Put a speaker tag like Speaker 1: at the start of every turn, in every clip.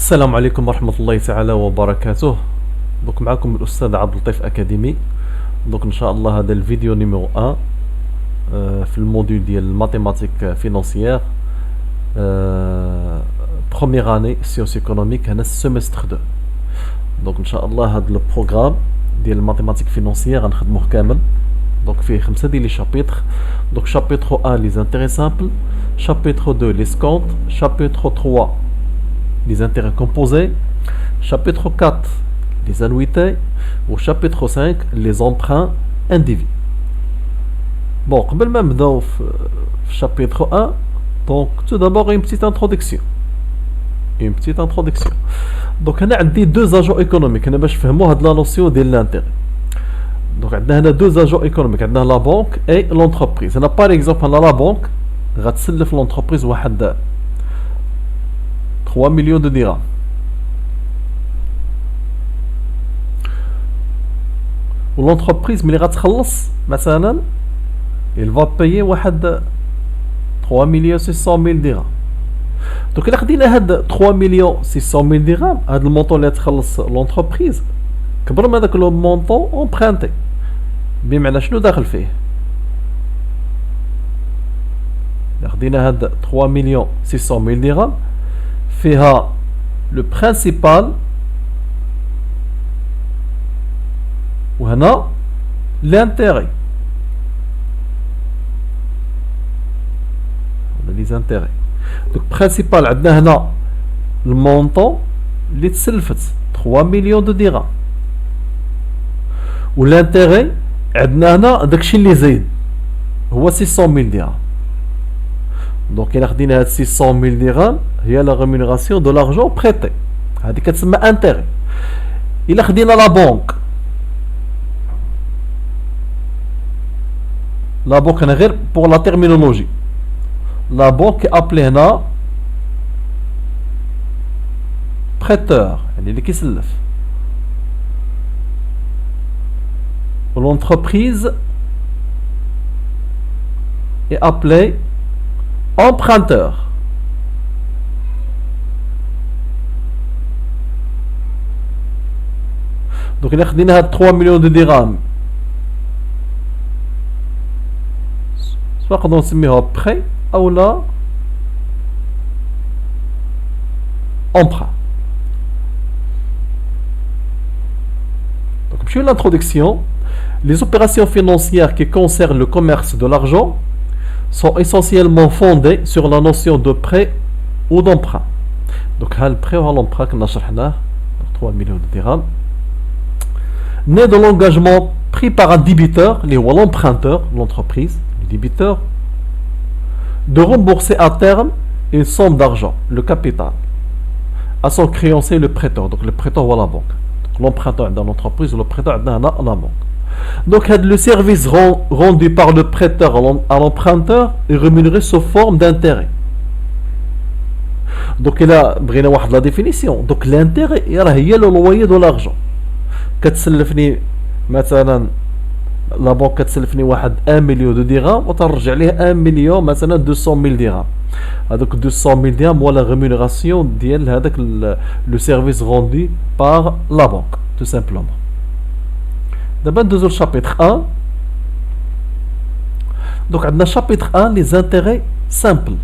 Speaker 1: السلام عليكم ورحمة الله تعالى وبركاته. دوك معكم الأستاذ عبد اللطيف أكاديمي. دوك إن شاء الله هذا الفيديو نيميرو 1 في الموديل ديال الماتيماتيك فينانسيير بروميير اني سيونس ايكونوميك هنا السيمستر 2. دونك ان شاء الله هذا البروغرام ديال الماتيماتيك فينانسيير غنخدموه كامل. دونك فيه 5 ديال لي شابيتر. دونك شابيتر 1 لي زانتيري سامبل، شابيتر 2 لي سكونت، شابيتر 3 les intérêts composés, chapitre 4 les annuités, ou chapitre 5 les emprunts indivis. Bon, قبل ما نبداو في chapitre 1, donc tout d'abord une petite introduction. Une petite introduction. Donc هنا عندي deux agents économiques هنا باش نفهموا هاد لا نوسيون ديال l'intérêt. Donc عندنا هنا deux agents économiques, عندنا la banque et l'entreprise. هنا par exemple هنا la banque غتسلف l'entreprise واحد 3 millions de dirhams. L'entreprise ملي غتخلص مثلا il va payer واحد 3 millions 600 000 dirhams. دونك الا خدينا هاد 3 millions 600 000 dirhams هاد المونطون اللي تخلص لونتربريز كبر من هذاك لو مونطون امبرانتي. بمعنى شنو داخل فيه؟ الا خدينا هاد 3 millions 600 000 dirhams فيها لو برينسيبال وهنا لانتيري ولا لي زانتيري. دونك برينسيبال عندنا هنا المونطون اللي تسلفت 3 مليون دو درهم، والانتيري عندنا هنا داكشي اللي زايد هو 600 000 درهم. دونك الا خدينا هاد 600 000 درهم هي لا ريمونيراسيون دو لارجون بريتي، هادي كتسمى انتيري. الا خدينا لا بونك انا غير بور لا تيرمينولوجي، لا بونك ابلي هنا بريتور يعني اللي كيسلف، و لونتربريز اي ابلي emprunteur. Donc il a خدينا هاد 3 millions de dirhams سواء نقدروا نسميوها بري او لا emprunt. Donc نمشيو l'introduction. Les opérations financières qui concernent le commerce de l'argent sont essentiellement fondées sur la notion de prêt ou d'emprunt. Donc le prêt ou l'emprunt que nous avons 3 millions de dirhams né de l'engagement pris par un débiteur, l'emprunteur, l'entreprise, le débiteur, de rembourser à terme une somme d'argent, le capital, à son créancier, le prêteur. Donc le prêteur ou la banque. L'emprunteur dans l'entreprise ou le prêteur dans la banque. Donc le service rendu par le prêteur à l'emprunteur est rémunéré sous forme d'intérêt. Donc là, بغينا واحد la définition. Donc l'intérêt هي le loyer de l'argent. كتسلفني مثلا لا بنك كتسلفني واحد 1 مليون دو درهم وترجع ليه 1 مليون مثلا 200 000 درهم. هذوك 200 000 درهم هو لا ريمونيراسيون ديال هذاك لو سيرفيس روندي بار لا بنك tout simplement. D'abord, le chapitre 1. Donc, dans le chapitre 1, les intérêts simples.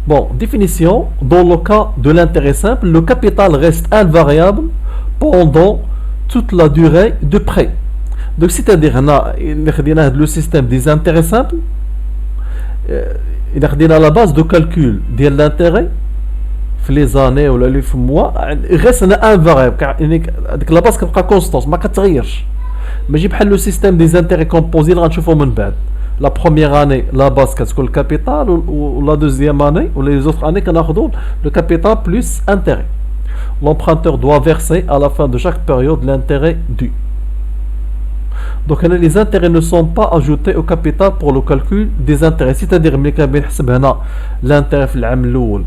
Speaker 1: Bon, définition. Dans le cas de l'intérêt simple, le capital reste invariable pendant toute la durée de prêt. Donc, c'est-à-dire, le système des intérêts simples, il a à la base de calcul de l'intérêt. Les années ou les mois reste invariable car la base كتبقى constante ما كتغيرش. ماشي بحال لو سيستيم دي زانتيري كومبوزي اللي غنشوفو من بعد. لا بروميير اني لا باز كتكون الكابيتال و لا دوزيام اني و لي زوطر اني كناخذو لو كابيتال بلس انتيري. L'emprunteur doit verser à la fin de chaque période l'intérêt dû. Donc les intérêts ne sont pas ajoutés au capital pour le calcul des intérêts. C'est-à-dire ملي كنحسب هنا l'intérêt في العام الاول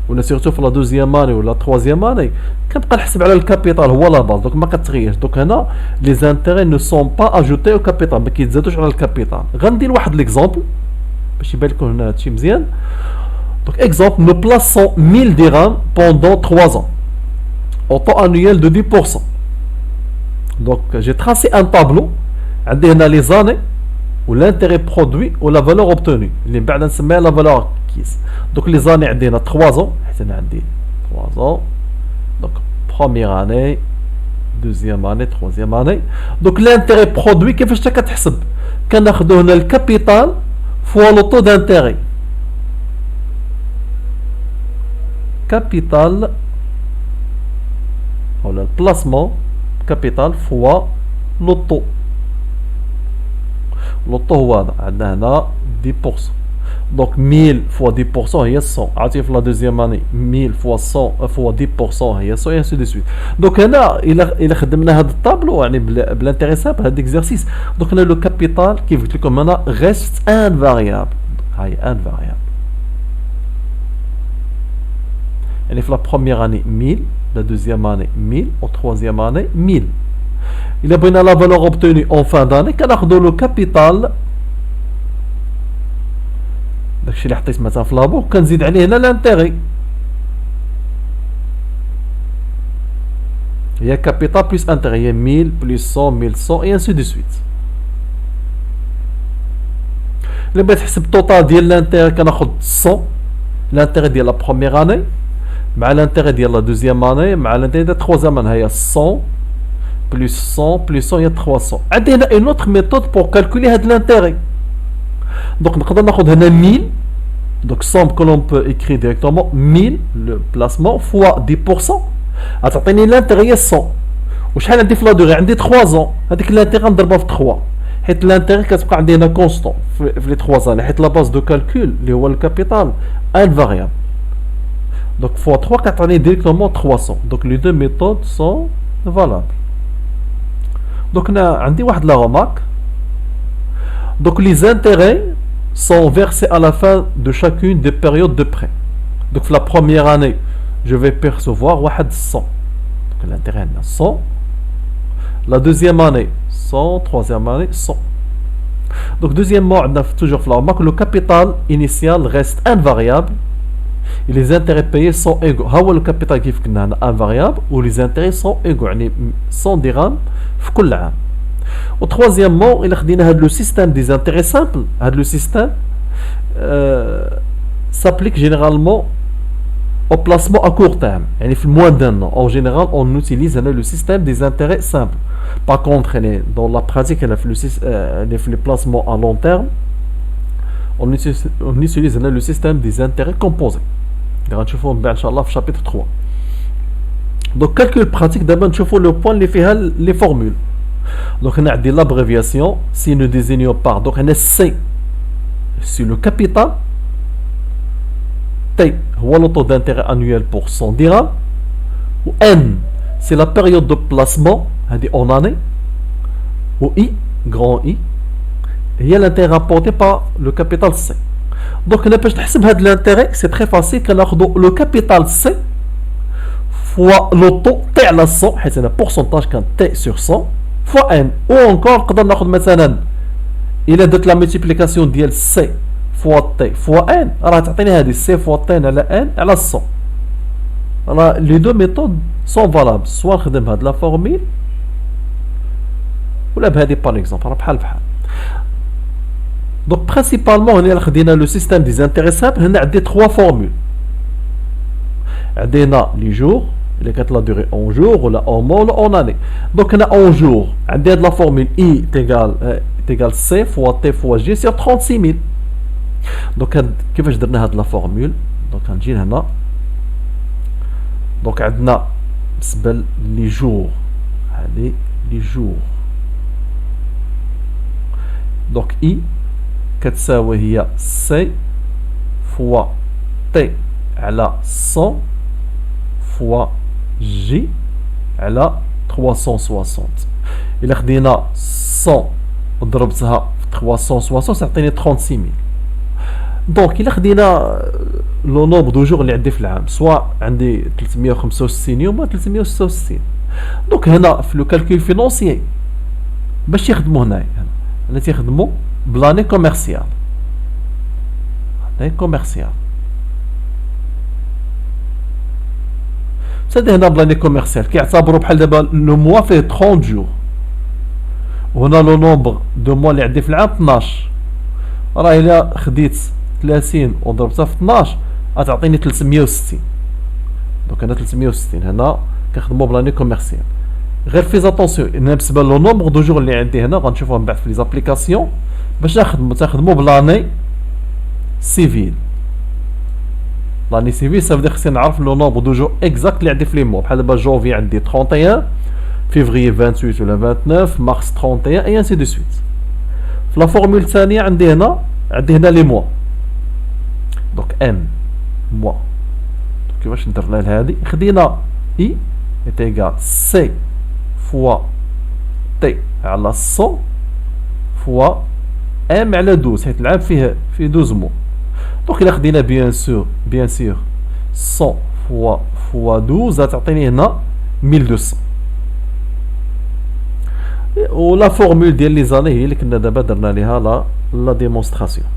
Speaker 1: ولا سيرتو في لا دوزيام اني ولا تروازيام اني كنبقى نحسب على الكابيتال هو لا باز. دونك ما كتغيرش. دونك هنا لي زانتيري نو سون با اجوتي او كابيتال ما كيتزادوش على الكابيتال. غندير واحد ليكزامبل باش يبان لكم هنا هادشي مزيان. Donc exemple, nous plaçons 1000 dirhams pendant 3 ans, au taux annuel de 10%. Donc j'ai tracé un tableau, عندنا les années ou l'intérêt produit ou la valeur obtenue اللي بعد نسميها la valeur acquise. Donc les années عندنا 3 ans, حيت عندي 3 ans. Donc première année, deuxième année, troisième année. Donc l'intérêt produit كيفاش تا كتحسب؟ كناخذوا هنا الكابيتال فوا لو طو d'intérêt. Capital ولا البلاسمون كابيتال فوا لو طو. لو طو هو هذا، عندنا هنا 10%. دونك 1000 فوا 10% هي 100. عرفتي في لا دوزيام اني 1000 فوا 100 فوا 10% هي 100 اي انسي دو سويت. دونك هنا الى خدمنا هذا الطابلو يعني بلانتيري سامبل هذا اكزرسيس. دونك هنا لو كابيتال كيف قلت لكم هنا ريست ان فاريابل. هاي ان فاريابل. يعني في لا بروميير اني 1000، لا دوزيام اني 1000 و تروازيام اني 1000. إلا بغينا لا فالور اوبتوني اون فان داني كناخدو لو كابيتال داكشي اللي حطيت مثلا في لابور كنزيد عليه هنا لانتيغي. هي كابيتال بلس انتيغي هي 1000 بلس 100 1100 اي انسي دو سويت. إلا بغيت تحسب التوتال ديال لانتيغي كناخد 100 لانتيغي ديال لا بروميير اني مع l'intérêt ديال la deuxième année مع l'intérêt de la troisième année. هي 100 plus 100 plus 100 هي 300. عندي هنا une autre méthode pour calculer هاد l'intérêt. Donc نقدر ناخد هنا 1000. Donc somme que l'on peut écrire directement 1000 le placement fois 10%. غتعطيني l'intérêt هي 100. وشحال عندي في لا دوغي؟ عندي 3 ans. هذيك l'intérêt نضربها في 3 حيت l'intérêt كتبقى عندي هنا constant في لي 3 ans حيت لا باز دو كالكول اللي هو الكابيتال ان فاريابل. Donc fois 3 كتعطيني directement 300. Donc les deux méthodes sont valables. Donc هنا عندي واحد لا remarque. Donc les intérêts sont versés à la fin de chacune des périodes de prêt. Donc la première année je vais percevoir واحد 100. Donc l'intérêt هنا 100. La deuxième année 100, troisième année 100. Donc deuxièmement عندنا toujours في la remarque le capital initial reste invariable. Et les intérêts payés sont égaux. ها هو الكابيتال كيف كنا هنا ان فاريابل و لي زانتيري سون ايغو يعني 100 درهم في كل عام. و تروازيامون الا خدينا هاد لو سيستيم دي زانتيري سامبل هاد لو سيستيم s'applique généralement au placement à court terme يعني في moins d'un an. En général on utilise هنا le système des intérêts simples. Par contre dans la pratique les placements à long terme on utilise هنا le système des intérêts composés. غنشوفوه من بعد ان شاء الله في شابيتر 3. دونك كالكول براتيك دابا نشوفوا لو بوين اللي فيها لي فورمول. دونك هنا عندي لابريفياسيون سي نو ديزينيو بار. دونك هنا سي سي لو كابيتال، تي هو لو طو دانتيري انويل بور 100 درهم، و ان سي لا بيريود دو بلاسمون هادي اون اني، و اي غران اي هي l'intérêt rapporté par le capital C. Donc باش نحسب هاد l'intérêt c'est très facile. كناخدو le capital C fois le taux T على 100 حيت هنا pourcentage كان T sur 100 fois N. ou encore نقدر ناخد مثلا إلا درت لا multiplication ديال C fois T fois N راه تعطيني هادي C fois T على N على 100. راه les deux méthodes sont valables. soit نخدم هاد لا formule ولا بهادي par exemple راه بحال بحال. Donc principalement هنا خدينا لو سيستيم دي زانتيري سامبل. هنا عندي 3 فورمول. عندنا لي جور اللي كانت لا دوغي اون جور ولا اون موا ولا اون اني. دونك هنا اون جور عندي هاد لا فورمول اي تيغال سي فوا تي فوا جي سير 36000. دونك كيفاش درنا هاد لا فورمول؟ دونك غنجي لهنا. دونك عندنا بالنسبه لي جور هادي لي جور دونك اي كتساوي هي سي فوا تي على 100 فوا جي على 360. إلا خدينا 100 وضربتها في 360 تعطيني 36000. دونك إلا خدينا لو نومبر دو جور اللي عندي في العام سوا عندي 365 يوم ولا 366. دونك هنا في لو كالكول فينونسيي باش يخدموا هنا تيخدموا بلاني كوميرسيال. لاني كوميرسيال سادي هنا بلاني كوميرسيال كيعتبروا بحال دابا لو موا فيه 30 جور، وهنا لو نومبر دو موا اللي عندي في العام 12. راه الا خديت 30 وضربتها في 12 غتعطيني 360. دونك هنا 360 هنا كنخدموا بلاني كوميرسيال. غير فيز اتونسيون ان بالنسبه لو نومبر دو جور اللي عندي هنا غنشوفوها من بعد في لي زابليكاسيون باش تخدموا بلاني سيفيل. لاني سيفيل صافي خصني نعرف لو نومبر دو جور اكزاكت اللي عندي في لي موا، بحال دابا جونفي عندي 31، فيفري 28 ولا 29، مارس 31 اي انسي دو سويت. في لا فورمول الثانيه عندي هنا لي موا، دونك ام موا. كيفاش ندير لها هذه؟ خدينا اي ايتيغال سي فوا تي على 100 فوا ام على 12، حيت العام فيه 12 موا. دونك الا خدينا بيان سور 100 فوا 12 غتعطيني هنا 1200. ولا فورمول ديال لي زاني هي اللي كنا دابا درنا ليها لا ديمونستراسيون.